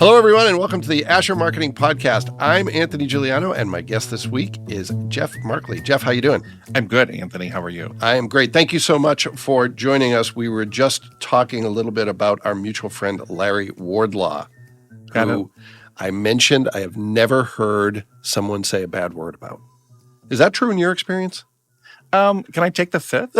Hello, everyone, and welcome to the Asher Marketing Podcast. I'm Anthony Giuliano, and my guest this week is Jeff Markley. Jeff, how you doing? I'm good, Anthony. How are you? I am great. Thank you so much for joining us. We were just talking a little bit about our mutual friend, Larry Wardlaw, who I mentioned I have never heard someone say a bad word about. Is that true in your experience? Can I take the fifth?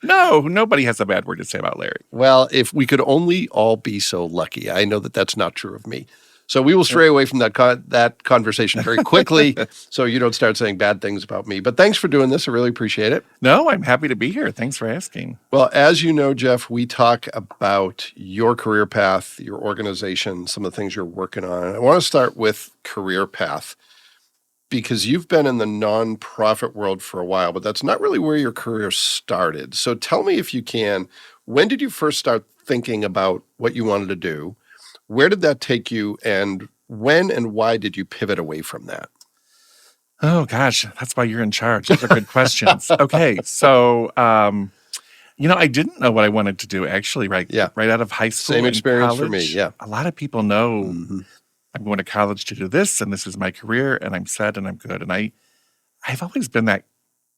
No, nobody has a bad word to say about Larry. Well, if we could only all be so lucky. I know that that's not true of me. So we will stray away from that conversation very quickly so you don't start saying bad things about me. But thanks for doing this. I really appreciate it. No, I'm happy to be here. Thanks for asking. Well, as you know, Jeff, we talk about your career path, your organization, some of the things you're working on. I want to start with career path, because you've been in the nonprofit world for a while, but that's not really where your career started. So tell me, if you can, when did you first start thinking about what you wanted to do? Where did that take you? And when and why did you pivot away from that? Oh, gosh, that's why you're in charge. Those are good questions. Okay, so, I didn't know what I wanted to do, actually, right out of high school. Same experience college. for me, yeah. A lot of people know I'm going to college to do this, and this is my career, and I'm set, and I'm good. And I've always been that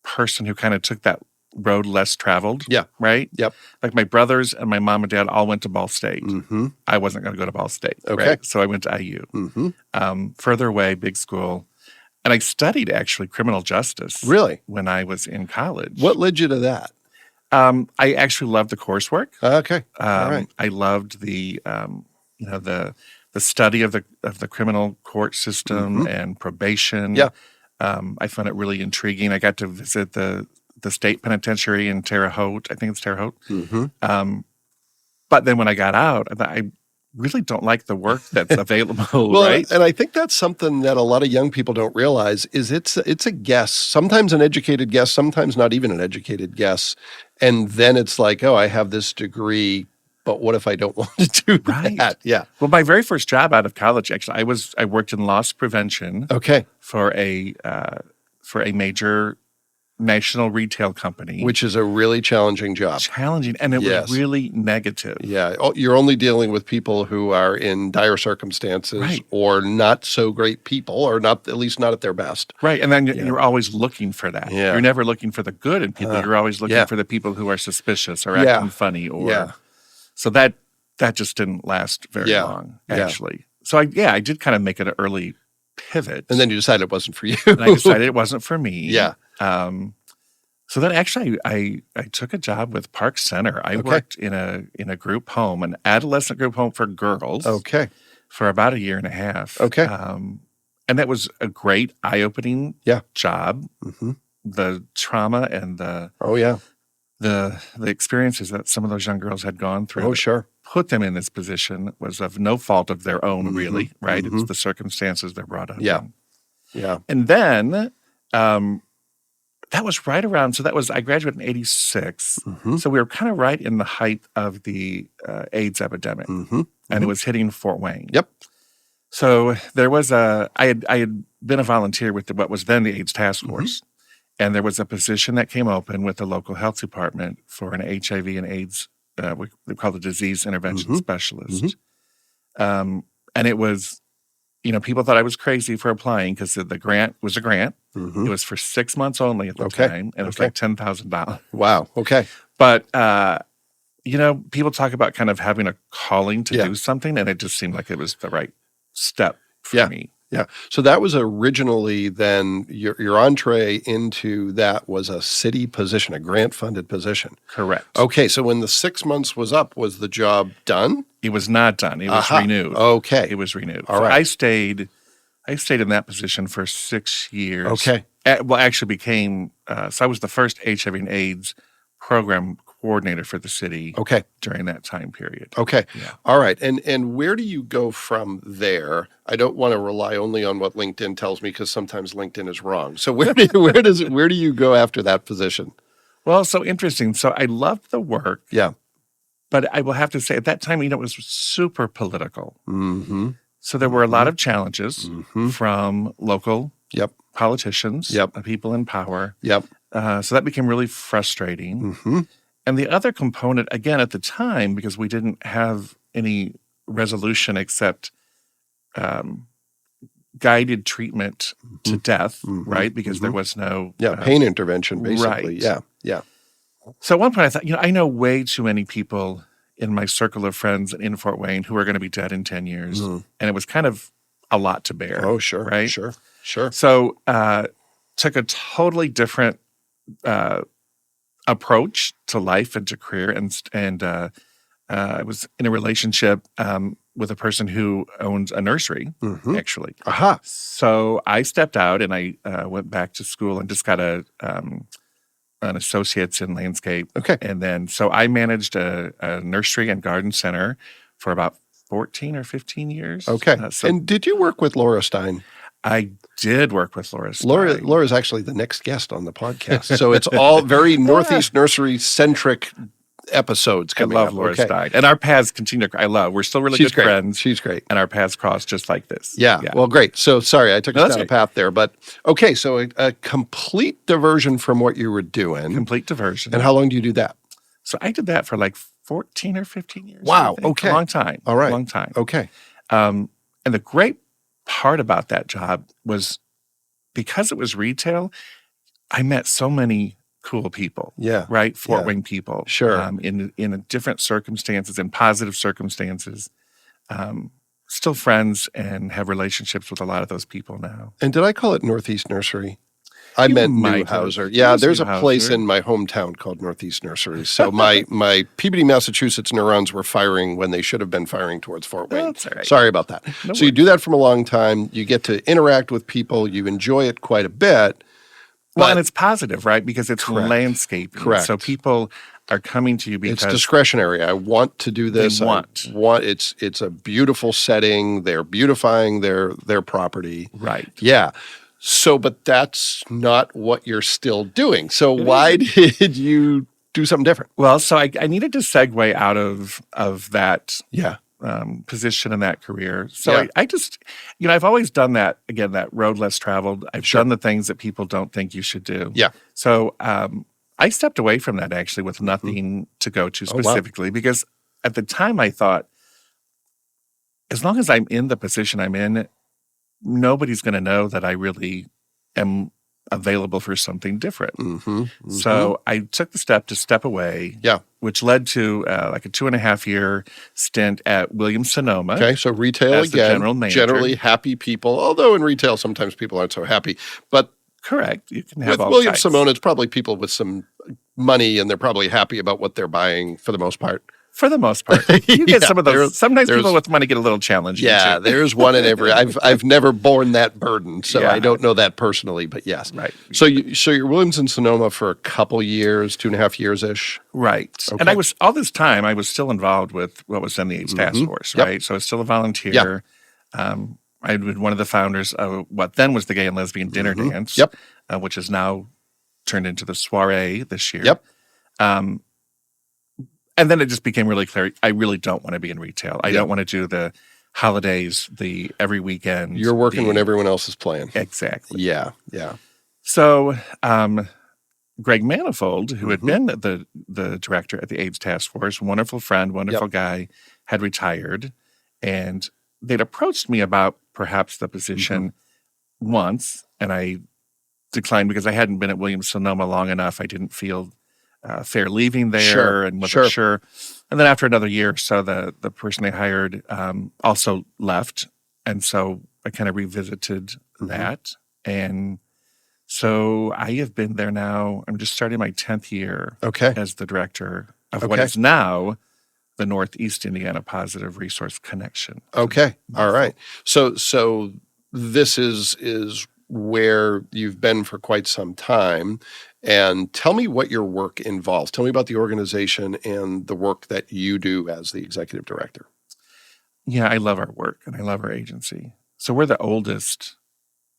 person who kind of took that road less traveled. Yeah. Right? Yep. Like my brothers and my mom and dad all went to Ball State. Mm-hmm. I wasn't going to go to Ball State. Okay. Right? So I went to IU. Mm-hmm. Further away, big school. And I studied, actually, criminal justice. Really? When I was in college. What led you to that? I actually loved the coursework. Okay. All right. I loved the study of the criminal court system and probation. Yeah. I found it really intriguing. I got to visit the state penitentiary in Terre Haute. I think it's Terre Haute. Mm-hmm. But then when I got out, I thought, I really don't like the work that's available, Well, right? and I think that's something that a lot of young people don't realize is it's a guess, sometimes an educated guess, sometimes not even an educated guess. And then it's like, oh, I have this degree, but what if I don't want to do that? Yeah. Well, my very first job out of college, actually, I worked in loss prevention. Okay. For a major national retail company, Which is a really challenging job. And it was really negative. Yeah. You're only dealing with people who are in dire circumstances or not so great people, or not, at least not at their best. Right. And then you're always looking for that. Yeah. You're never looking for the good in people. You're always looking for the people who are suspicious or acting funny or so that just didn't last very long, actually. So I did kind of make an early pivot. And then you decided it wasn't for you. And I decided it wasn't for me. Yeah. So then actually I took a job with Park Center. I worked in a group home, an adolescent group home for girls. Okay. For about a year and a half. Okay. And that was a great eye-opening job. Mm-hmm. The trauma and the experiences that some of those young girls had gone through. Oh, sure. Put them in this position was of no fault of their own, really, right? It's the circumstances they're brought up in. Yeah. And then that was right around, I graduated in 86. Mm-hmm. So we were kind of right in the height of the AIDS epidemic. Mm-hmm. And it was hitting Fort Wayne. Yep. So there was I had been a volunteer with what was then the AIDS Task Force. And there was a position that came open with the local health department for an HIV and AIDS, we call it disease intervention specialist. And it was, people thought I was crazy for applying because the grant was a grant. It was for 6 months only at the time, and it was like $10,000. Wow. Okay. But, people talk about kind of having a calling to do something, and it just seemed like it was the right step for me. Yeah. So that was originally then your entree into that was a city position, a grant-funded position. Correct. Okay. So when the 6 months was up, was the job done? It was not done. It was renewed. Okay. It was renewed. All right. I stayed in that position for 6 years. Okay. Well, actually became, so I was the first HIV and AIDS program coordinator for the city during that time period. Okay. Yeah. All right. And where do you go from there? I don't want to rely only on what LinkedIn tells me because sometimes LinkedIn is wrong. So where do you go after that position? Well, so interesting. So I loved the work. Yeah. But I will have to say at that time, it was super political. Mm-hmm. So there were a lot of challenges from local politicians, people in power. Yep. So that became really frustrating. Mm-hmm. And the other component, again, at the time, because we didn't have any resolution except guided treatment to death, right? Because there was no pain intervention, basically. Right. Yeah. So at one point I thought, I know way too many people in my circle of friends in Fort Wayne who are going to be dead in 10 years. And it was kind of a lot to bear. Oh, sure. Right? Sure. So took a totally different approach to life and to career. And I was in a relationship with a person who owns a nursery, actually. Aha. So I stepped out and I went back to school and just got an associate's in landscape. Okay. And then, so I managed a nursery and garden center for about 14 or 15 years. Okay. And did you work with Laura Stein? I did work with Laura Stein. Laura's actually the next guest on the podcast. So it's all very Northeast Nursery-centric episodes coming up. I love Laura Stein. And our paths continue. We're still really good friends. She's great. And our paths cross just like this. Yeah. Well, great. So sorry, I took us down a path there. But okay, so a complete diversion from what you were doing. Complete diversion. And how long do you do that? So I did that for like 14 or 15 years. Wow. Okay. A long time. All right. Long time. Okay. And the great part about that job was because it was retail, I met so many cool people. Yeah. Right? Fort Wayne people. Sure. In different circumstances, in positive circumstances. Still friends and have relationships with a lot of those people now. And did I call it Northeast Nursery? I meant Newhouser. Yeah, there's a place in my hometown called Northeast Nursery. So my Peabody, Massachusetts neurons were firing when they should have been firing towards Fort Wayne. That's all right. Sorry about that. No worries. You do that from a long time. You get to interact with people. You enjoy it quite a bit. Well, and it's positive, right? Because it's landscaping. Correct. So people are coming to you because it's discretionary. I want to do this. They want. It's a beautiful setting. They're beautifying their property. Right. Yeah. So, but that's not what you're still doing. So why did you do something different? Well, so I needed to segue out of that position in that career. So I just, I've always done that, again, that road less traveled. I've done the things that people don't think you should do. Yeah. So I stepped away from that actually with nothing to go to specifically because at the time I thought, as long as I'm in the position I'm in, nobody's going to know that I really am available for something different. So I took the step to step away, which led to like a 2.5-year stint at Williams-Sonoma. Okay, so retail as again, the general manager. Generally happy people, although in retail sometimes people aren't so happy. But correct, you can have with all Williams-Sonoma, it's probably people with some money and they're probably happy about what they're buying for the most part. For the most part, you get some of those. Sometimes people with money get a little challenging. Yeah, too. There's one in every. I've never borne that burden, so I don't know that personally. But yes, right. So you're Williams and Sonoma for a couple years, 2.5 years ish. Right, and I was all this time I was still involved with what was then the AIDS Task Force. Right, so I was still a volunteer. I had been one of the founders of what then was the Gay and Lesbian Dinner Dance. Which has now turned into the Soiree this year. And then it just became really clear, I really don't want to be in retail. I don't want to do the holidays, the every weekend. You're working when everyone else is playing. Exactly. Yeah. So Greg Manifold, who had been the director at the AIDS Task Force, wonderful friend, wonderful guy, had retired. And they'd approached me about perhaps the position once, and I declined because I hadn't been at Williams-Sonoma long enough. I didn't feel fair leaving there and wasn't sure. And then after another year or so, the person they hired also left. And so I kind of revisited that. And so I have been there now. I'm just starting my 10th year as the director of what is now the Northeast Indiana Positive Resource Connection. Okay. All right. So this is where you've been for quite some time. And tell me what your work involves. Tell me about the organization and the work that you do as the executive director. Yeah, I love our work and I love our agency. So we're the oldest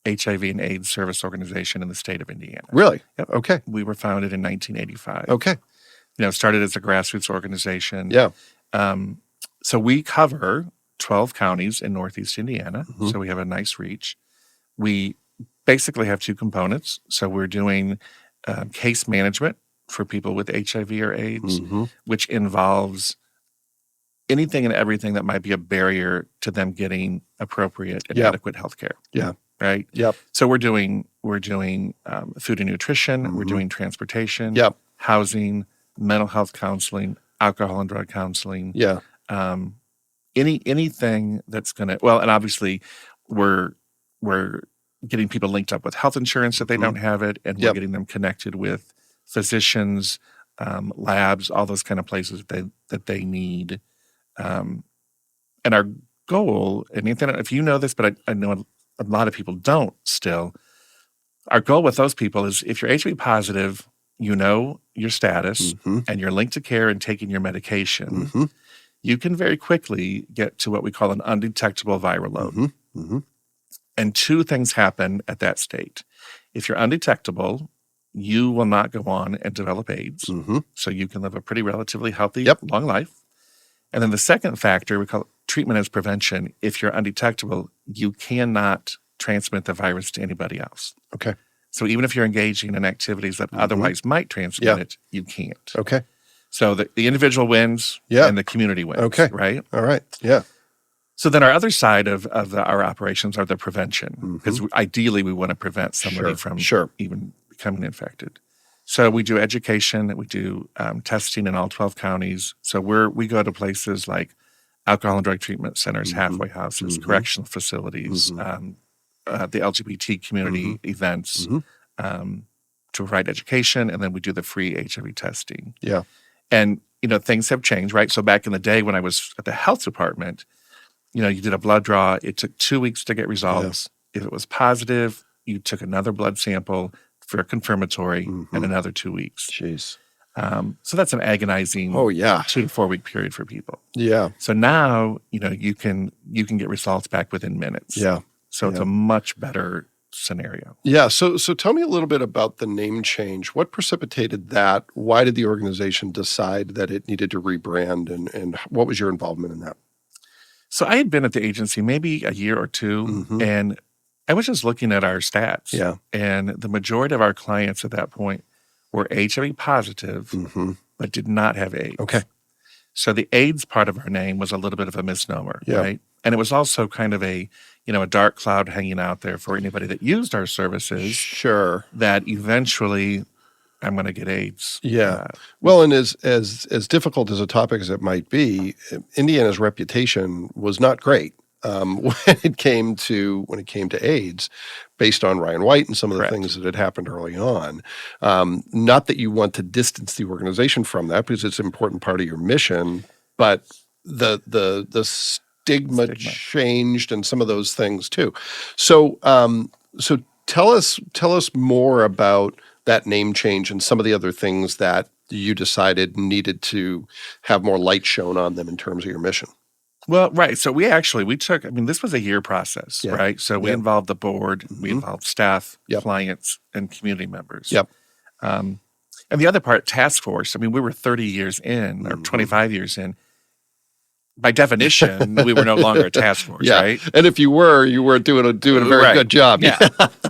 HIV and AIDS service organization in the state of Indiana. Really? Yep. Okay. We were founded in 1985. Okay. Started as a grassroots organization. Yeah. So we cover 12 counties in Northeast Indiana. So we have a nice reach. We basically have two components. So we're doing case management for people with HIV or AIDS, which involves anything and everything that might be a barrier to them getting appropriate and Yeah. adequate health care. Yeah. Right. Yep. So we're doing food and nutrition. We're Mhm. doing transportation, Yep. housing, mental health counseling, alcohol and drug counseling. Yeah. Anything that's going to, well, and obviously we're getting people linked up with health insurance that they Mhm. don't have it, and we're Yep. getting them connected with physicians, labs, all those kind of places that they need. And our goal, and Nathan, if you know this, but I know a lot of people don't still, our goal with those people is if you're HIV positive, you know your status, Mhm. and you're linked to care and taking your medication, Mhm. you can very quickly get to what we call an undetectable viral load. Mhm. Mhm. And two things happen at that state. If you're undetectable, you will not go on and develop AIDS. Mhm. So you can live a pretty relatively healthy, Yep. long life. And then the second factor, we call it treatment as prevention. If you're undetectable, you cannot transmit the virus to anybody else. Okay. So even if you're engaging in activities that Mhm. otherwise might transmit Yeah. it, you can't. Okay. So the individual wins Yeah. and the community wins, Okay. right? All right. Yeah. So then our other side of our operations are the prevention, Mhm. because ideally we want to prevent somebody Sure. from Sure. even becoming infected. So we do education, we do testing in all 12 counties. So we go to places like alcohol and drug treatment centers, Mhm. halfway houses, Mhm. correctional facilities, Mhm. the LGBT community events, Mhm. to provide education, and then we do the free HIV testing. Yeah. And, things have changed, right? So back in the day when I was at the health department, you did a blood draw. It took 2 weeks to get results. If it was positive, you took another blood sample for a confirmatory Mhm. and another 2 weeks. Jeez. So that's an agonizing Oh yeah. 2 to 4 week period for people. Yeah. So now, you can get results back within minutes. Yeah. So it's Yeah. a much better scenario. Yeah. So tell me a little bit about the name change. What precipitated that? Why did the organization decide that it needed to rebrand, and what was your involvement in that? So I had been at the agency maybe a year or two, Mhm. and I was just looking at our stats. Yeah. And the majority of our clients at that point were HIV positive, Mhm. but did not have AIDS. Okay. So the AIDS part of our name was a little bit of a misnomer, Yeah. right? And it was also kind of a dark cloud hanging out there for anybody that used our services, Sure. that eventually I'm going to get AIDS. Yeah. Well, and as difficult as a topic as it might be, Indiana's reputation was not great when it came to AIDS, based on Ryan White and some of the Correct. things that had happened early on. Not that you want to distance the organization from that, because it's an important part of your mission, but the stigma changed, and some of those things too. So tell us more about that name change and some of the other things that you decided needed to have more light shown on them in terms of your mission. Well, right. So we took, this was a year process, Yeah. right? So we Yeah. involved the board, we Mhm. involved staff, Yep. clients, and community members. Yep. And the other part, task force, we were 30 years in or Mhm. 25 years in. By definition, we were no longer a task force, Yeah. right? And if you were doing a very Right. good job. Yeah.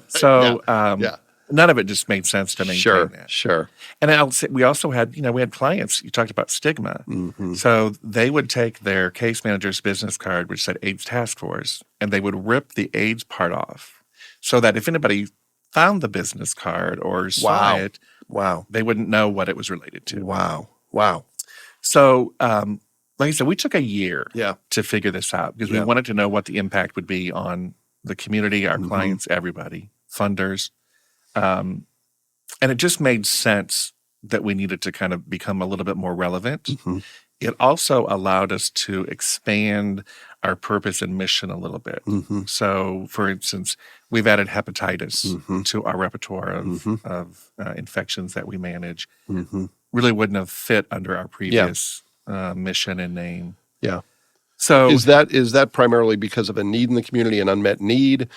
So Yeah. none of it just made sense to maintain Sure. that. Sure. And I'll say, we also had, we had clients, you talked about stigma. Mhm. So they would take their case manager's business card, which said AIDS Task Force, and they would rip the AIDS part off so that if anybody found the business card or saw it, Wow. they wouldn't know what it was related to. Wow. So, like I said, we took a year Yeah. to figure this out because Yeah. we wanted to know what the impact would be on the community, our Mhm. clients, everybody, funders. And it just made sense that we needed to kind of become a little bit more relevant. Mhm. It also allowed us to expand our purpose and mission a little bit. Mhm. So, for instance, we've added hepatitis Mhm. to our repertoire of, Mhm. of infections that we manage. Mhm. Really wouldn't have fit under our previous mission and name. Yeah. So Is that primarily because of a need in the community, an unmet need?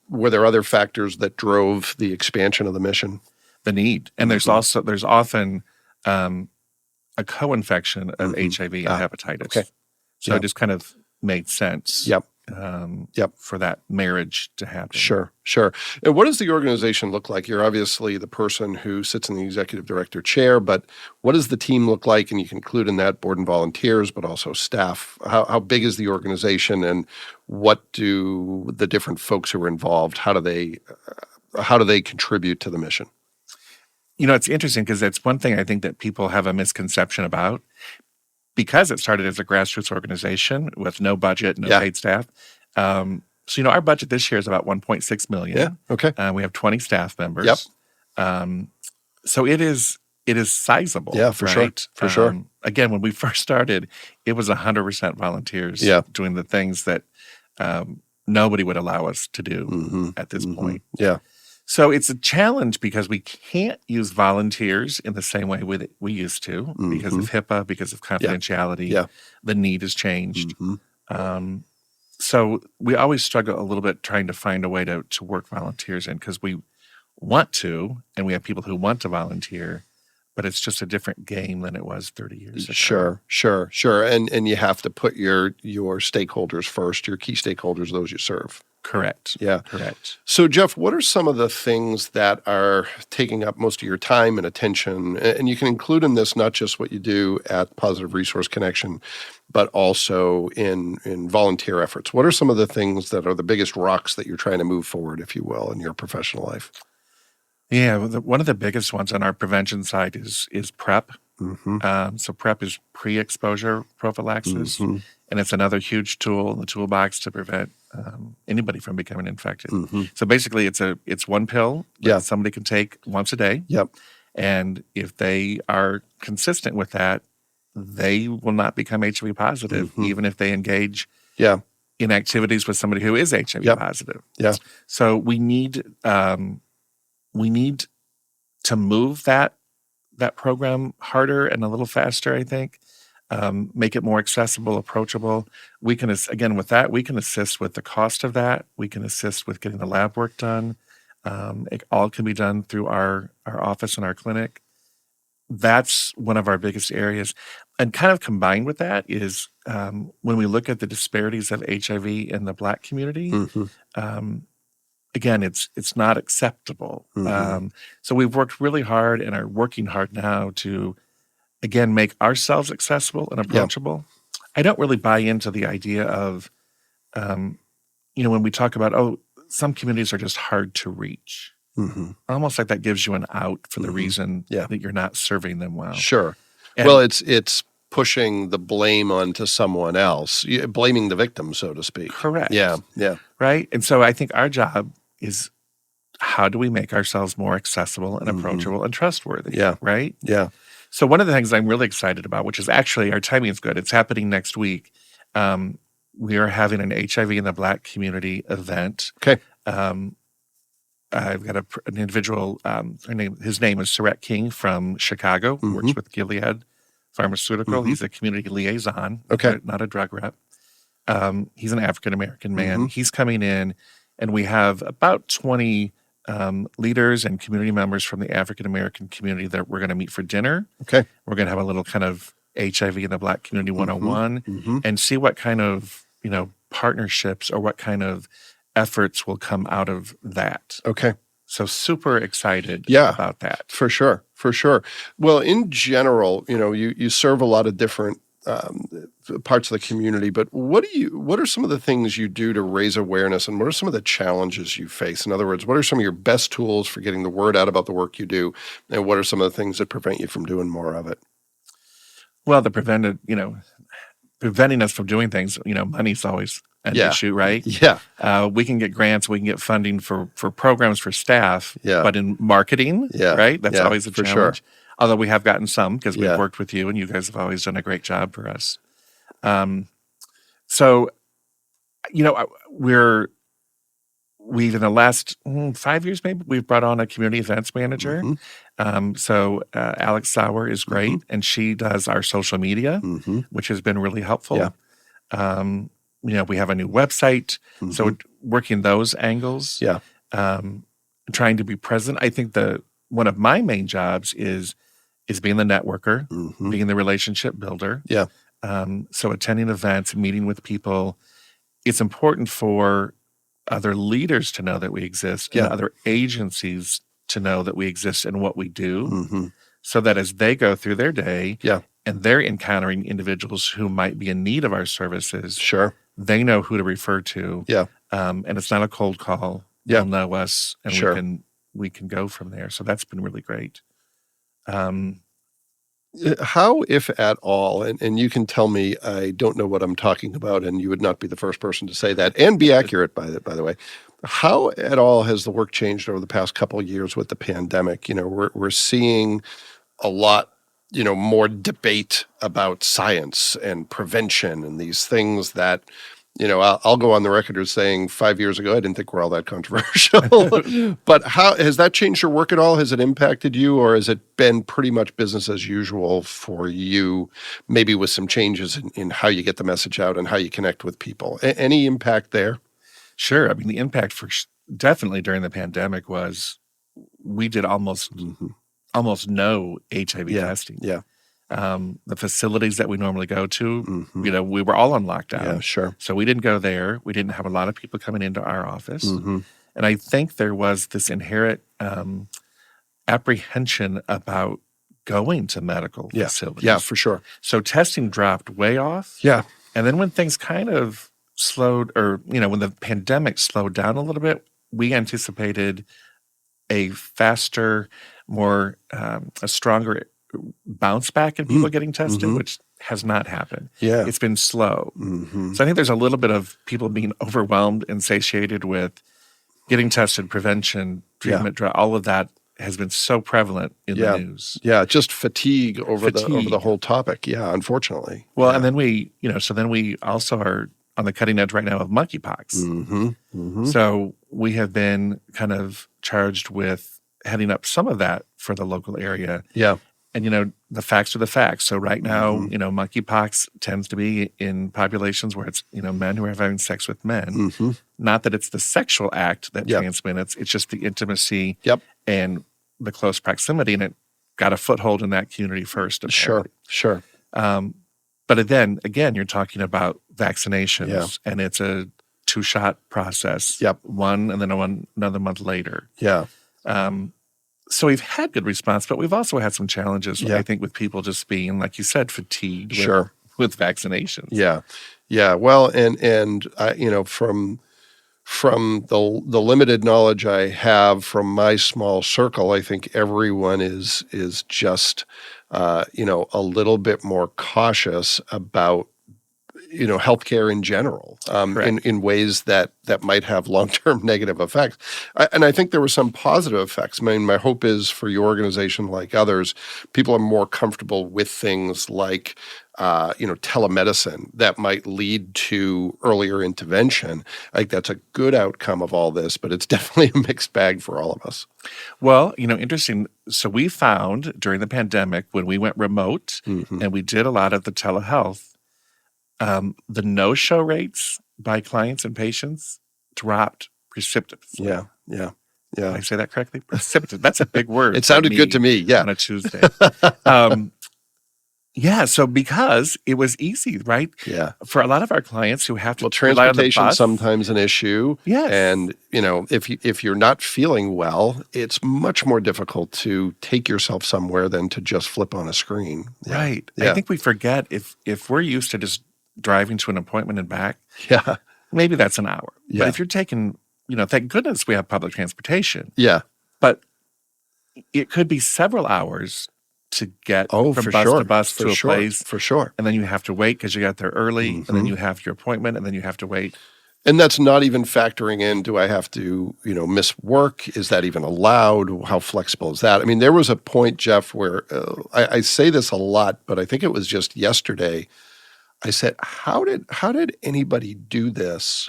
Were there other factors that drove the expansion of the mission? the need, and there's often a co-infection of Mhm. HIV and hepatitis. Okay. So Yeah. it just kind of made sense. Yep. for that marriage to happen. Sure. And what does the organization look like? You're obviously the person who sits in the executive director chair, but what does the team look like? And you can include in that board and volunteers, but also staff. How big is the organization, and what do the different folks who are involved, how do they contribute to the mission? It's interesting because that's one thing I think that people have a misconception about. Because it started as a grassroots organization with no budget, no paid staff. So, our budget this year is about $1.6 million. Yeah. Okay. We have 20 staff members. Yep. So it is sizable. Yeah, for sure. For sure. Again, when we first started, it was 100% volunteers doing the things that nobody would allow us to do at this point. Yeah. So it's a challenge because we can't use volunteers in the same way we used to because of HIPAA, because of confidentiality. Yeah. The need has changed. So we always struggle a little bit trying to find a way to work volunteers in because we want to, and we have people who want to volunteer, but it's just a different game than it was 30 years ago. Sure. And you have to put your stakeholders first, your key stakeholders, those you serve. Correct. Yeah. Correct. So, Jeff, what are some of the things that are taking up most of your time and attention? And you can include in this not just what you do at Positive Resource Connection, but also in volunteer efforts. What are some of the things that are the biggest rocks that you're trying to move forward, if you will, in your professional life? Yeah, one of the biggest ones on our prevention side is PrEP. So PrEP is pre-exposure prophylaxis, and it's another huge tool in the toolbox to prevent anybody from becoming infected. So basically, it's one pill that somebody can take once a day. Yep. And if they are consistent with that, they will not become HIV positive, even if they engage in activities with somebody who is HIV positive. Yeah. So we need to move that program harder and a little faster, I think. Make it more accessible, approachable. We can, again, with that, we can assist with the cost of that. We can assist with getting the lab work done. It all can be done through our office and our clinic. That's one of our biggest areas. And kind of combined with that is when we look at the disparities of HIV in the Black community, again, it's not acceptable. So we've worked really hard and are working hard now to, again, make ourselves accessible and approachable. I don't really buy into the idea of, when we talk about, some communities are just hard to reach. Almost like that gives you an out for the reason that you're not serving them well. Sure. And, well, it's pushing the blame onto someone else, blaming the victim, so to speak. Correct. Yeah. Right? And so I think our job is, how do we make ourselves more accessible and approachable and trustworthy? Yeah. Right? Yeah. So one of the things I'm really excited about, which is actually, our timing is good. It's happening next week. We are having an HIV in the Black community event. Okay. I've got an individual, his name is Surratt King from Chicago, works with Gilead Pharmaceutical. He's a community liaison, not a drug rep. He's an African-American man. He's coming in, and we have about 20 leaders and community members from the African-American community that we're going to meet for dinner. Okay. We're going to have a little kind of HIV in the Black community 101 and see what kind of, partnerships or what kind of efforts will come out of that. Okay. So super excited about that. For sure. Well, in general, you serve a lot of different parts of the community, but what are some of the things you do to raise awareness, and what are some of the challenges you face? In other words, what are some of your best tools for getting the word out about the work you do, and what are some of the things that prevent you from doing more of it? Well, preventing us from doing things, money's always an issue, right? Yeah. We can get grants, we can get funding for programs for staff, but in marketing, right? That's always a challenge. Sure. Although we have gotten some because we've worked with you and you guys have always done a great job for us. We've in the last 5 years, maybe, we've brought on a community events manager. So Alex Sauer is great, and she does our social media, which has been really helpful. We have a new website, so working those angles, trying to be present. I think one of my main jobs is being the networker, being the relationship builder. So attending events, meeting with people, it's important for other leaders to know that we exist and other agencies to know that we exist and what we do, Mm-hmm. so that as they go through their day Yeah. and they're encountering individuals who might be in need of our services, Sure. they know who to refer to. Yeah. And it's not a cold call. Yeah. They'll know us, and Sure. we can go from there. So that's been really great. How, if at all, and you can tell me I don't know what I'm talking about, and you would not be the first person to say that, and be accurate by the way. How at all has the work changed over the past couple of years with the pandemic? We're seeing a lot, more debate about science and prevention and these things that, I'll go on the record as saying 5 years ago, I didn't think we're all that controversial. But how has that changed your work at all? Has it impacted you, or has it been pretty much business as usual for you, maybe with some changes in how you get the message out and how you connect with people? Any impact there? Sure. I mean, the impact definitely during the pandemic was we did almost no HIV testing. Yeah. The facilities that we normally go to, Mm-hmm. we were all on lockdown. Yeah, sure. So we didn't go there. We didn't have a lot of people coming into our office. Mm-hmm. And I think there was this inherent apprehension about going to medical facilities. Yeah, for sure. So testing dropped way off. Yeah. And then when things kind of slowed, or, when the pandemic slowed down a little bit, we anticipated a faster, more, a stronger bounce back in people getting tested, which has not happened. Yeah. It's been slow. Mm-hmm. So I think there's a little bit of people being overwhelmed and satiated with getting tested, prevention, treatment, all of that has been so prevalent in the news. Yeah, just fatigue over the whole topic. Yeah, unfortunately. Well, and then we also are on the cutting edge right now of monkeypox. Mm-hmm. Mm-hmm. So we have been kind of charged with heading up some of that for the local area. Yeah. And, the facts are the facts. So right now, monkeypox tends to be in populations where it's, men who are having sex with men. Mm-hmm. Not that it's the sexual act that transmits, it's just the intimacy and the close proximity. And it got a foothold in that community first. Apparently. Sure. But then again, you're talking about vaccinations, and it's a 2-shot process. Yep. One and then another month later. Yeah. So we've had good response, but we've also had some challenges, I think, with people just being, like you said, fatigued with vaccinations. Yeah. Yeah. Well, and from the limited knowledge I have from my small circle, I think everyone is just, a little bit more cautious about healthcare in general, in ways that might have long-term negative effects. And I think there were some positive effects. I mean, my hope is for your organization, like others, people are more comfortable with things like, telemedicine that might lead to earlier intervention. I think that's a good outcome of all this, but it's definitely a mixed bag for all of us. Well, interesting. So we found during the pandemic when we went remote and we did a lot of the telehealth, the no-show rates by clients and patients dropped precipitously. Yeah. Did I say that correctly? Precipitous. That's a big word. It sounded good to me. Yeah. On a Tuesday. So because it was easy, right? Yeah. For a lot of our clients who have to transportation sometimes an issue. Yes. And if you're not feeling well, it's much more difficult to take yourself somewhere than to just flip on a screen. Yeah. Right. Yeah. I think we forget if we're used to just driving to an appointment and back. Yeah. Maybe that's an hour. Yeah. But if you're taking, thank goodness we have public transportation. Yeah. But it could be several hours to get from bus to bus to a place. For sure. And then you have to wait because you got there early, and then you have your appointment, and then you have to wait. And that's not even factoring in, do I have to, miss work? Is that even allowed? How flexible is that? I mean, there was a point, Jeff, where I say this a lot, but I think it was just yesterday. I said, how did anybody do this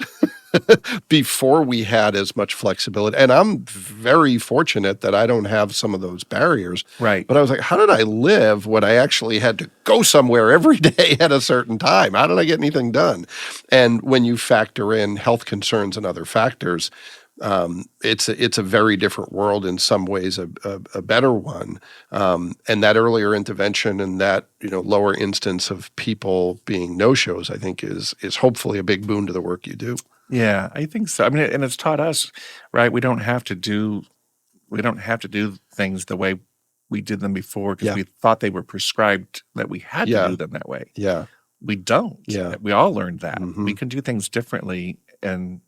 before we had as much flexibility? And I'm very fortunate that I don't have some of those barriers. Right. But I was like, how did I live when I actually had to go somewhere every day at a certain time? How did I get anything done? And when you factor in health concerns and other factors, It's a very different world in some ways, a better one. And that earlier intervention and that lower instance of people being no-shows, I think is hopefully a big boon to the work you do. Yeah, I think so. I mean, and it's taught us, right? We don't have to do things the way we did them before because Yeah. we thought they were prescribed that we had Yeah. to do them that way. Yeah. We don't. Yeah. We all learned that. Mhm. We can do things differently, and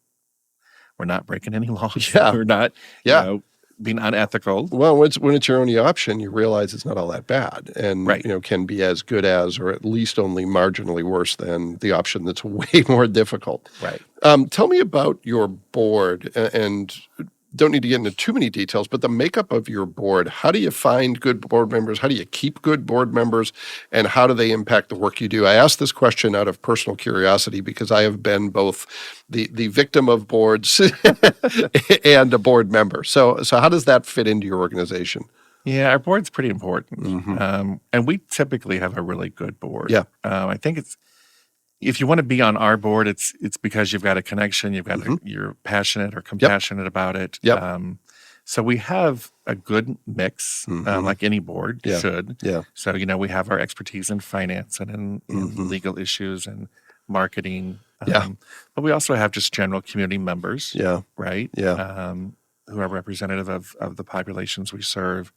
we're not breaking any laws. Yeah. We're not, Yeah. being unethical. Well, when it's your only option, you realize it's not all that bad, and Right. can be as good as, or at least only marginally worse than the option that's way more difficult. Right. Tell me about your board, and don't need to get into too many details, but the makeup of your board. How do you find good board members? How do you keep good board members? And how do they impact the work you do? I ask this question out of personal curiosity because I have been both the victim of boards and a board member. So how does that fit into your organization? Yeah, our board's pretty important. Mhm. And we typically have a really good board. Yeah. I think if you want to be on our board, it's because you've got a connection, you're passionate or compassionate about it. Yep. So we have a good mix, Mhm. like any board Yeah. should. Yeah. So, we have our expertise in finance and in Mhm. legal issues and marketing. Yeah. But we also have just general community members, Yeah. right? Yeah. Who are representative of the populations we serve.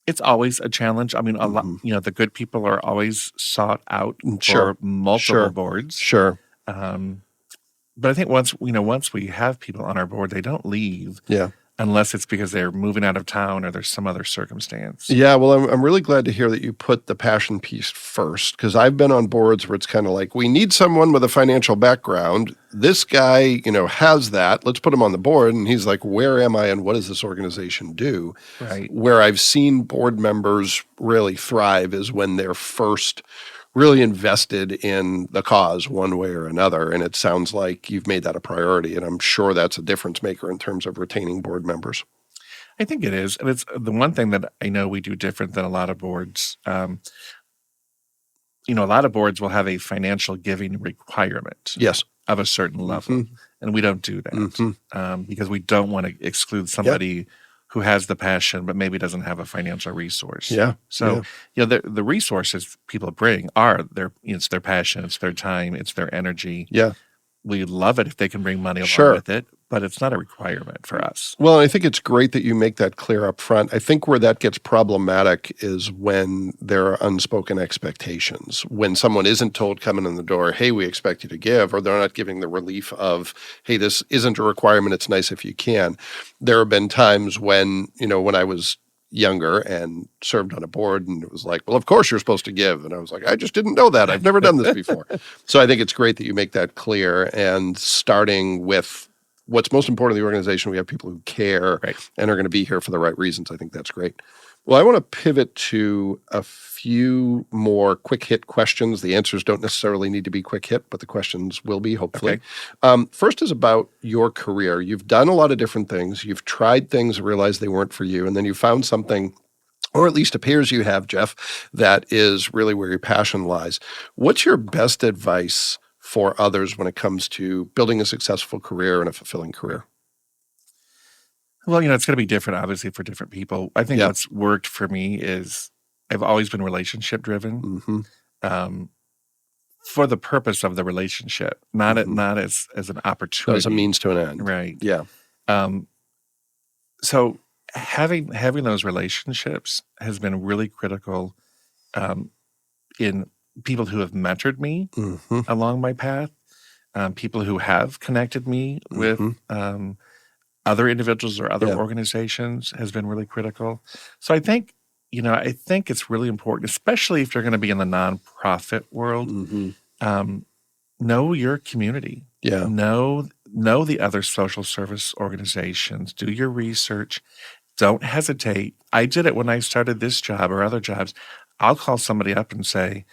It's always a challenge. I mean, a lot, Mhm. the good people are always sought out Sure. for multiple Sure. boards. Sure. But I think once we have people on our board, they don't leave Yeah. unless it's because they're moving out of town or there's some other circumstance. Yeah, well, I'm really glad to hear that you put the passion piece first, because I've been on boards where it's kind of like, we need someone with a financial background. This guy, has that. Let's put him on the board. And he's like, where am I and what does this organization do? Right. Where I've seen board members really thrive is when they're first really invested in the cause one way or another. And it sounds like you've made that a priority. And I'm sure that's a difference maker in terms of retaining board members. I think it is. And it's the one thing that I know we do different than a lot of boards. A lot of boards will have a financial giving requirement Yes. of a certain level. Mhm. And we don't do that Mhm. because we don't want to exclude somebody who has the passion but maybe doesn't have a financial resource. Yeah. So, the resources people bring are it's their passion, it's their time, it's their energy. Yeah. We love it if they can bring money along Sure. with it, but it's not a requirement for us. Well, I think it's great that you make that clear up front. I think where that gets problematic is when there are unspoken expectations. When someone isn't told coming in the door, hey, we expect you to give, or they're not giving the relief of, hey, this isn't a requirement, it's nice if you can. There have been times when I was younger and served on a board, and it was like, well, of course you're supposed to give. And I was like, I just didn't know that. I've never done this before. So I think it's great that you make that clear, and starting with what's most important in the organization, we have people who care and are going to be here for the right reasons. I think that's great. Well, I want to pivot to a few more quick hit questions. The answers don't necessarily need to be quick hit, but the questions will be, hopefully. First is about your career. You've done a lot of different things. You've tried things and realized they weren't for you. And then you found something, or at least appears you have, Jeff, that is really where your passion lies. What's your best advice for others when it comes to building a successful career and a fulfilling career? Well, it's going to be different, obviously, for different people. I think what's worked for me is I've always been relationship driven for the purpose of the relationship, not as an opportunity. As a means to an end. Right. Yeah. So having those relationships has been really critical in people who have mentored me along my path, people who have connected me with other individuals or other organizations has been really critical. So I think it's really important, especially if you're going to be in the nonprofit world. Know your community. Yeah. Know the other social service organizations. Do your research. Don't hesitate. I did it when I started this job or other jobs. I'll call somebody up and say,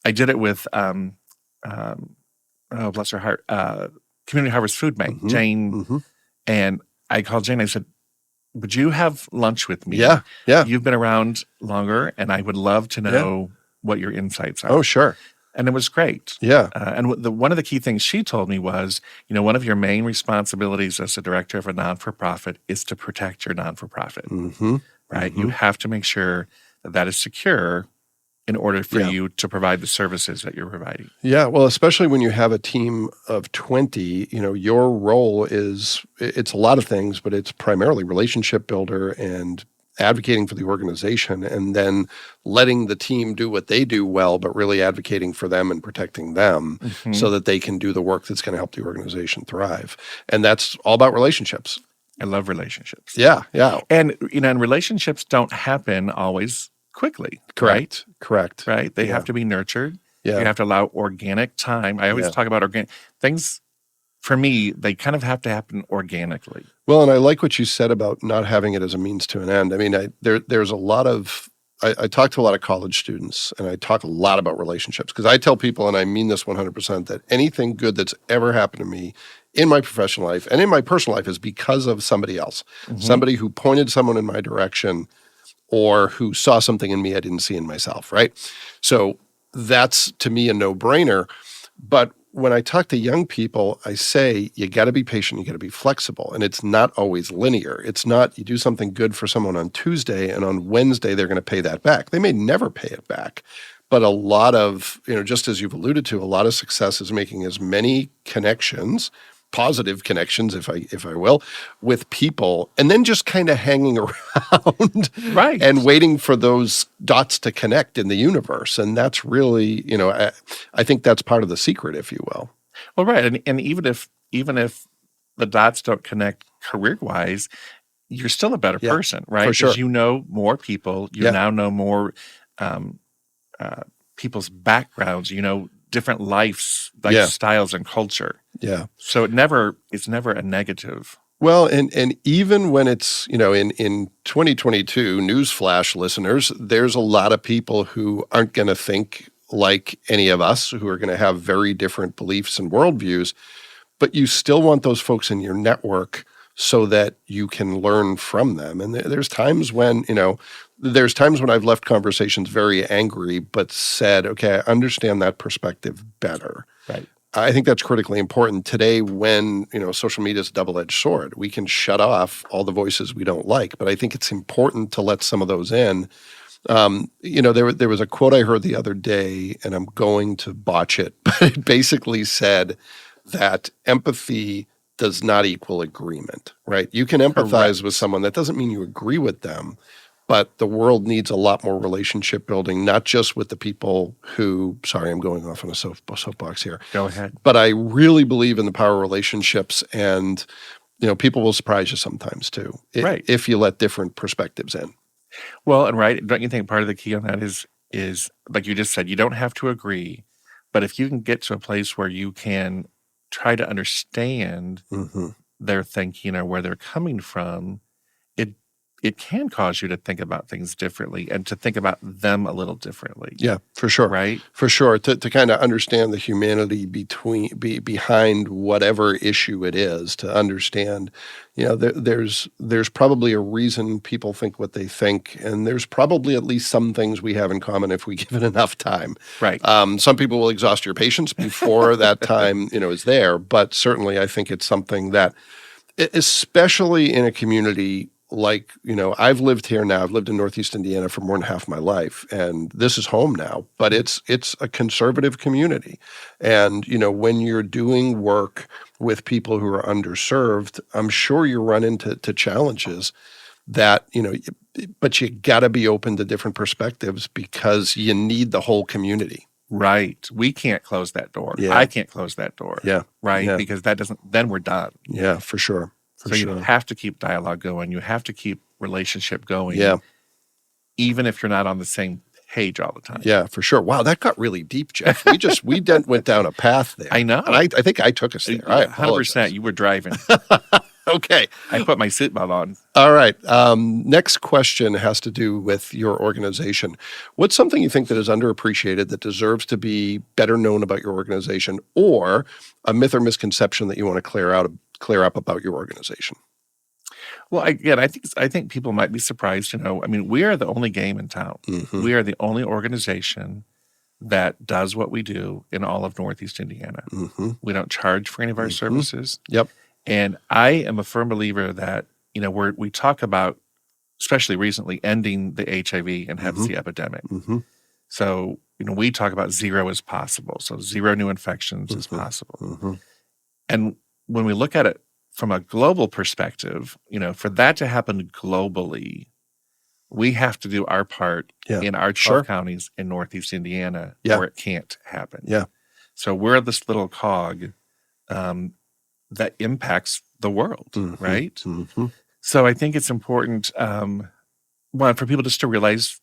I did it with, bless her heart, Community Harvest Food Bank, Jane. And I called Jane. I said, would you have lunch with me? Yeah. Yeah. You've been around longer, and I would love to know what your insights are. Oh, sure. And it was great. Yeah. One of the key things she told me was, one of your main responsibilities as a director of a non-for-profit is to protect your non-for-profit, Mm-hmm. right? Mm-hmm. You have to make sure that is secure in order for you to provide the services that you're providing. Yeah, well, especially when you have a team of 20, your role it's a lot of things, but it's primarily relationship builder and advocating for the organization, and then letting the team do what they do well, but really advocating for them and protecting them so that they can do the work that's going to help the organization thrive. And that's all about relationships. I love relationships. Yeah, yeah. And, and relationships don't happen always quickly. Correct. Right? Correct. Right? They have to be nurtured. Yeah. You have to allow organic time. I always talk about organic things. For me, they kind of have to happen organically. Well, and I like what you said about not having it as a means to an end. I mean, there's a lot of I talk to a lot of college students, and I talk a lot about relationships because I tell people, and I mean this 100%, that anything good that's ever happened to me in my professional life and in my personal life is because of somebody else, somebody who pointed someone in my direction or who saw something in me I didn't see in myself, right? So that's, to me, a no-brainer. But when I talk to young people, I say, you got to be patient, you got to be flexible. And it's not always linear. It's not you do something good for someone on Tuesday and on Wednesday they're going to pay that back. They may never pay it back. But a lot of, just as you've alluded to, a lot of success is making as many connections, positive connections, if I will, with people, and then just kind of hanging around right, and waiting for those dots to connect in the universe. And that's really, I think that's part of the secret, if you will. Well, right. And even if the dots don't connect career-wise, you're still a better person, right? For sure. Because you know more people. You now know more people's backgrounds, different lifestyles and culture. Yeah. So it's never a negative. Well, and even when it's, in 2022, newsflash listeners, there's a lot of people who aren't going to think like any of us, who are going to have very different beliefs and worldviews, but you still want those folks in your network so that you can learn from them. And there's times when, I've left conversations very angry, but said, okay, I understand that perspective better. Right. I think that's critically important today when, social media is a double-edged sword. We can shut off all the voices we don't like, but I think it's important to let some of those in. There was a quote I heard the other day, and I'm going to botch it, but it basically said that empathy does not equal agreement, right? You can empathize with someone. That doesn't mean you agree with them, but the world needs a lot more relationship building, not just with the people who, sorry, I'm going off on a soapbox here. Go ahead. But I really believe in the power of relationships, and, people will surprise you sometimes too, right, if you let different perspectives in. Well, and right, don't you think part of the key on that is like you just said, you don't have to agree, but if you can get to a place where you can try to understand their thinking or where they're coming from, it can cause you to think about things differently and to think about them a little differently. Yeah, for sure. Right? For sure. To kind of understand the humanity behind whatever issue it is, to understand, there's probably a reason people think what they think, and there's probably at least some things we have in common if we give it enough time. Right. Some people will exhaust your patience before that time, is there, but certainly I think it's something that, especially in a community like, I've lived here now. I've lived in Northeast Indiana for more than half my life, and this is home now, but it's a conservative community. And, when you're doing work with people who are underserved, I'm sure you run into challenges that, but you got to be open to different perspectives because you need the whole community. Right. We can't close that door. Yeah. I can't close that door. Yeah. Right. Yeah. Because then we're done. Yeah, for sure. You have to keep dialogue going. You have to keep relationship going. Yeah. Even if you're not on the same page all the time. Yeah, for sure. Wow, that got really deep, Jeff. We went down a path there. I know. And I think I took us there. 100%. You were driving. Okay. I put my seatbelt on. All right. Next question has to do with your organization. What's something you think that is underappreciated that deserves to be better known about your organization, or a myth or misconception that you want to clear up about your organization? Well, again, I think people might be surprised to know. I mean, we are the only game in town. We are the only organization that does what we do in all of Northeast Indiana. Mm-hmm. We don't charge for any of our services. Yep. And I am a firm believer that, we talk about, especially recently, ending the HIV and Hep C epidemic. Mm-hmm. So, we talk about zero is possible. So 0 new infections is possible. Mm-hmm. And when we look at it from a global perspective, for that to happen globally, we have to do our part in our 12 counties in Northeast Indiana where it can't happen. Yeah. So we're this little cog that impacts the world, right? Mm-hmm. So I think it's important, one, for people just to realize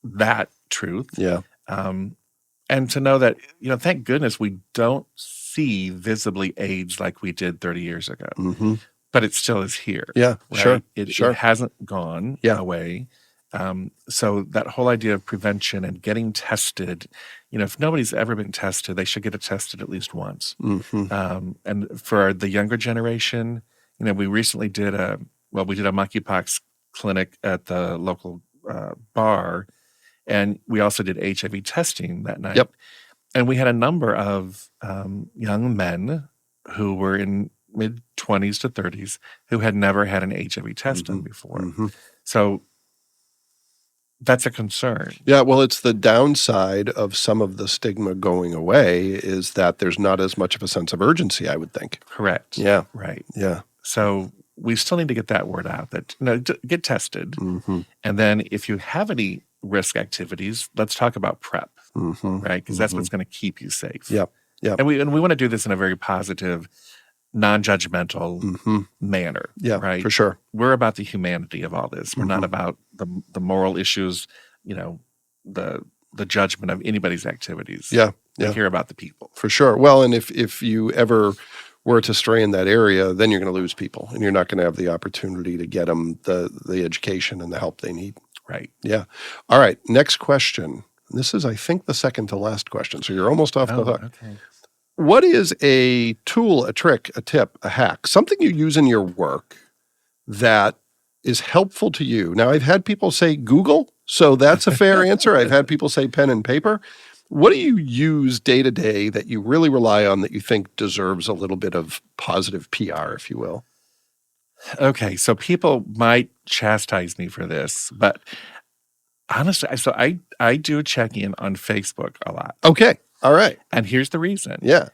that truth. Yeah. And to know that, thank goodness we don't see visibly AIDS like we did 30 years ago. Mm-hmm. But it still is here. Yeah, right? sure. It Sure. hasn't gone away. So that whole idea of prevention and getting tested, if nobody's ever been tested, they should get it tested at least once. Mm-hmm. And for the younger generation, we recently did a monkeypox clinic at the local bar, and we also did HIV testing that night. Yep. And we had a number of young men who were in mid-20s to 30s who had never had an HIV test done before. Mm-hmm. So that's a concern. Yeah, well, it's the downside of some of the stigma going away is that there's not as much of a sense of urgency, I would think. Correct. Yeah. Right. Yeah. So we still need to get that word out that, get tested. Mm-hmm. And then if you have any risk activities, let's talk about PrEP, right? Because that's what's going to keep you safe. Yep. Yep. And we want to do this in a very positive, non-judgmental manner. Yeah, right? for sure. We're about the humanity of all this. We're not about the moral issues, the judgment of anybody's activities. Yeah. We care about the people. For sure. Well, and if you ever were to stray in that area, then you're going to lose people, and you're not going to have the opportunity to get them the education and the help they need. Right. Yeah. All right. Next question. This is, I think, the second to last question, so you're almost off the hook. Okay. What is a tool, a trick, a tip, a hack, something you use in your work that is helpful to you? Now, I've had people say Google, so that's a fair answer. I've had people say pen and paper. What do you use day to day that you really rely on that you think deserves a little bit of positive PR, if you will? Okay, so people might chastise me for this, but honestly, so I do check-in on Facebook a lot. Okay, all right. And here's the reason. Yeah.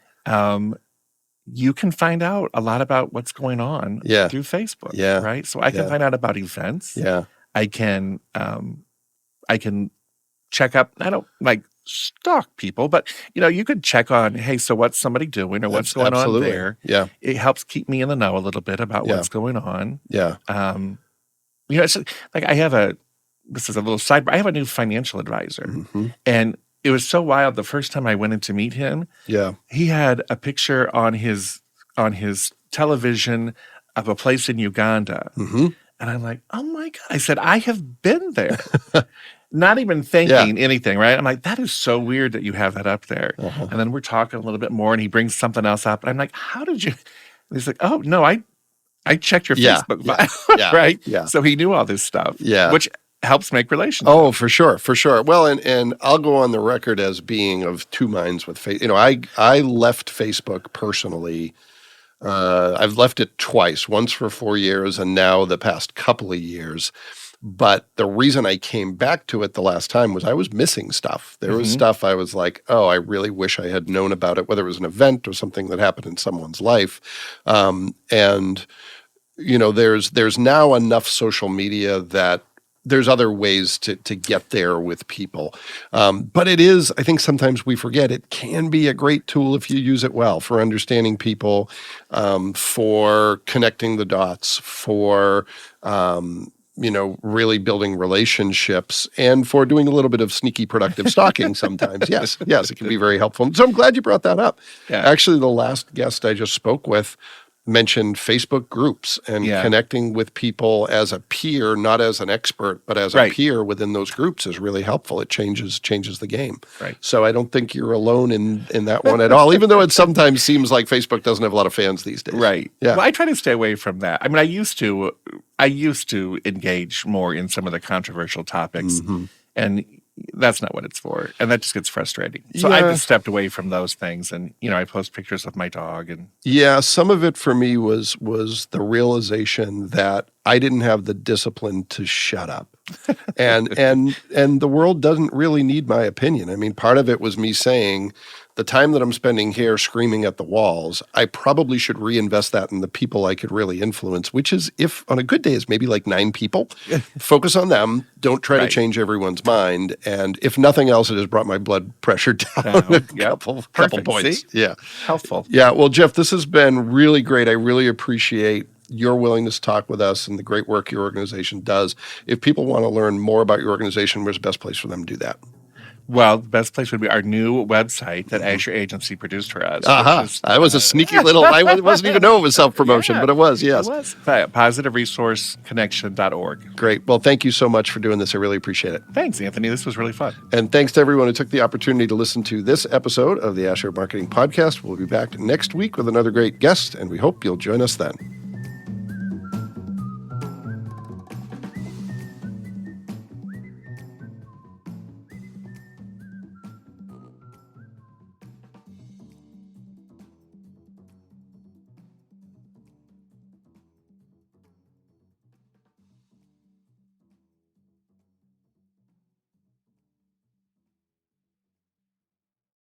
You can find out a lot about what's going on through Facebook. Yeah. Right? So I can find out about events. Yeah. I can check up, I don't like stalk people, but you could check on, hey, so what's somebody doing or what's going on there? Yeah. It helps keep me in the know a little bit about what's going on. Yeah. It's like this is a little sidebar. I have a new financial advisor, and it was so wild. The first time I went in to meet him, he had a picture on his television of a place in Uganda, and I'm like, oh my God! I said, I have been there. Not even thinking anything, right? I'm like, that is so weird that you have that up there. And then we're talking a little bit more, and he brings something else up, and I'm like, how did you? And he's like, oh no, I checked your Facebook bio, right? Yeah. So he knew all this stuff, which helps make relations. Oh, for sure, for sure. Well, and I'll go on the record as being of two minds with Facebook. I left Facebook personally. I've left it twice, once for 4 years, and now the past couple of years. But the reason I came back to it the last time was I was missing stuff. There was stuff I was like, oh, I really wish I had known about it, whether it was an event or something that happened in someone's life. And there's now enough social media that there's other ways to get there with people. But it is, I think sometimes we forget, it can be a great tool if you use it well for understanding people, for connecting the dots, for really building relationships, and for doing a little bit of sneaky productive stalking sometimes. Yes, it can be very helpful. So I'm glad you brought that up. Yeah. Actually, the last guest I just spoke with mentioned Facebook groups and connecting with people as a peer, not as an expert, but as a peer within those groups is really helpful. It changes the game. Right. So I don't think you're alone in that one at all, even though it sometimes seems like Facebook doesn't have a lot of fans these days. Right. Yeah. Well, I try to stay away from that. I mean, I used to engage more in some of the controversial topics. And, that's not what it's for. And that just gets frustrating. So I Yeah. just stepped away from those things. And, I post pictures of my dog. And Yeah, some of it for me was the realization that I didn't have the discipline to shut up. And the world doesn't really need my opinion. I mean, part of it was me saying the time that I'm spending here screaming at the walls, I probably should reinvest that in the people I could really influence, which is, if on a good day, is maybe like 9 people. Focus on them. Don't try to Right. change everyone's mind. And if nothing else, it has brought my blood pressure down a couple Perfect. points. See? Yeah. Helpful. Yeah. Well, Jeff, this has been really great. I really appreciate your willingness to talk with us and the great work your organization does. If people want to learn more about your organization, where's the best place for them to do that? Well, the best place would be our new website that Azure Agency produced for us. Aha. Which is, That was a sneaky little, I wasn't even know it was self-promotion, but it was, yes. It was. PositiveResourceConnection.org. Great. Well, thank you so much for doing this. I really appreciate it. Thanks, Anthony. This was really fun. And thanks to everyone who took the opportunity to listen to this episode of the Azure Marketing Podcast. We'll be back next week with another great guest, and we hope you'll join us then.